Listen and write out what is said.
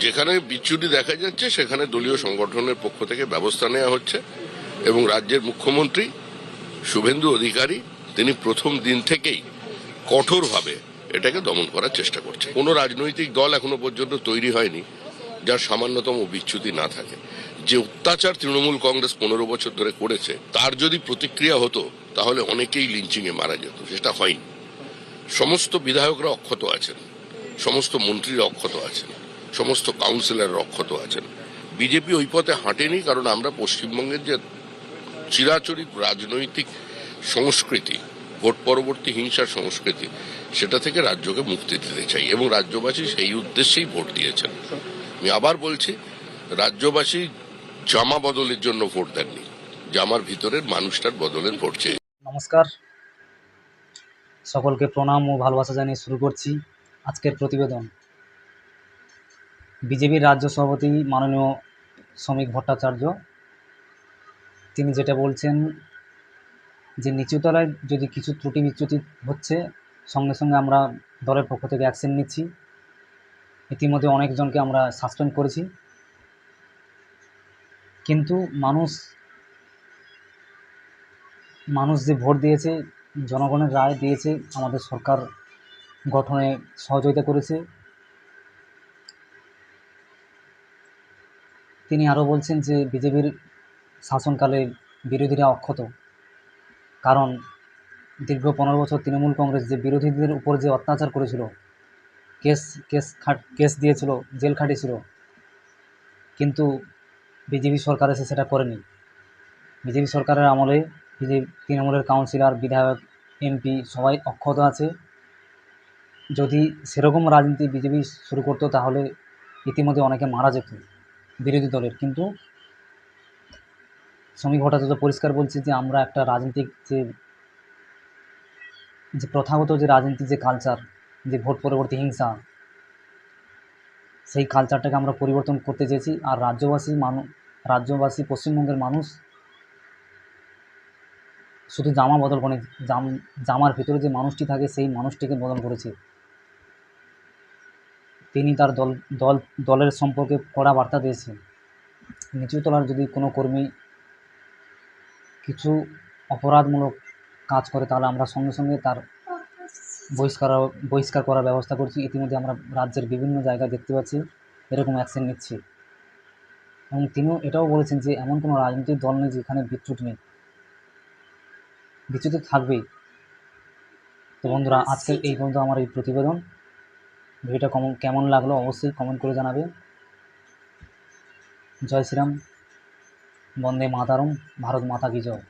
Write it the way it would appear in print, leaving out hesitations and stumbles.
যেখানে বিচ্যুতি দেখা যাচ্ছে সেখানে দলীয় সংগঠনের পক্ষ থেকে ব্যবস্থা নেওয়া হচ্ছে এবং রাজ্যের মুখ্যমন্ত্রী শুভেন্দু অধিকারী তিনি প্রথম দিন থেকেই কঠোরভাবে এটাকে দমন করার চেষ্টা করছে। কোনো রাজনৈতিক দল এখনো পর্যন্ত তৈরি হয়নি যার সামান্যতম বিচ্যুতি না থাকে। যে অত্যাচার তৃণমূল কংগ্রেস 15 বছর ধরে করেছে তার যদি প্রতিক্রিয়া হতো তাহলে অনেকেই লিঞ্চিং এ মারা যেত, সেটা হয়নি। সমস্ত বিধায়করা অক্ষত আছেন, সমস্ত মন্ত্রীরা অক্ষত আছেন, সমস্ত কাউন্সিলর অক্ষত আছেন। বিজেপি ওই পথে হাঁটেনি কারণ আমরা পশ্চিমবঙ্গের যে চিরাচরিত রাজনৈতিক সংস্কৃতি, ভোট পরবর্তী হিংসার সংস্কৃতি, সেটা থেকে রাজ্যকে মুক্তি দিতে চাই এবং রাজ্যবাসী সেই উদ্দেশ্যেই ভোট দিয়েছেন। আমি আবার বলছি, রাজ্যবাসী জামা বদলের জন্য ভোট দেননি, জামার ভিতরের মানুষটার বদলের ভোট চেয়ে। নমস্কার, সকলকে প্রণাম ও ভালোবাসা জানিয়ে শুরু করছি আজকের প্রতিবেদন। বিজেপির রাজ্য সভাপতি মাননীয় শ্রমিক ভট্টাচার্য তিনি যেটা বলছেন যে নিচুতলায় যদি কিছু ত্রুটি বিচ্যুতি হচ্ছে সঙ্গে সঙ্গে আমরা দলের পক্ষ থেকে অ্যাকশন নিচ্ছি। ইতিমধ্যে অনেকজনকে আমরা সাসপেন্ড করেছি, কিন্তু মানুষ যে ভোট দিয়েছে, জনগণের রায় দিয়েছে, আমাদের সরকার গঠনে সহযোগিতা করেছে। তিনি আরও বলছেন যে বিজেপির শাসনকালে বিরোধীরা অক্ষত, কারণ দীর্ঘ 15 বছর তৃণমূল কংগ্রেস যে বিরোধীদের উপর যে অত্যাচার করেছিল, কেস দিয়েছিল, জেল খাটিয়েছিল, কিন্তু বিজেপি সরকার এসে সেটা করেনি। বিজেপি সরকারের আমলে তৃণমূলের কাউন্সিলর, বিধায়ক, এমপি সবাই অক্ষত আছে। যদি সেরকম রাজনীতি বিজেপি শুরু করতো তাহলে ইতিমধ্যে অনেকে মারা যেত বিরোধী দলের। কিন্তু শ্রমিক ভট্টাচার্য পরিষ্কার বলছে যে আমরা একটা রাজনৈতিক যে প্রথাগত যে রাজনীতির যে কালচার, যে ভোট পরবর্তী হিংসা, সেই কালচারটাকে আমরা পরিবর্তন করতে চেয়েছি। আর রাজ্যবাসী পশ্চিমবঙ্গের মানুষ শুধু জামা বদল করে, জামার ভিতরে যে মানুষটি থাকে সেই মানুষটিকে বদল করেছে। তিনি তার দলের সম্পর্কে কড়া বার্তা দিয়েছেন। নিচুতলার যদি কোনো কর্মী কিছু অপরাধমূলক কাজ করে তাহলে আমরা সঙ্গে সঙ্গে তার বহিষ্কার করার ব্যবস্থা করছি। ইতিমধ্যে আমরা রাজ্যের বিভিন্ন জায়গায় দেখতে পাচ্ছি এরকম অ্যাকশন নিচ্ছি। এবং তিনিও এটাও বলেছেন যে এমন কোনো রাজনৈতিক দল নেই যেখানে বিচ্যুতি নেই, বিচ্যুতি থাকবেই। তো বন্ধুরা, আজকের এই পর্যন্ত আমার এই প্রতিবেদন। ভিডিওটা কেমন লাগলো অবশ্যই কমেন্ট করে জানাবে। জয় শ্রীরাম, বন্দে মাতারম, ভারত মাতা কি জয়।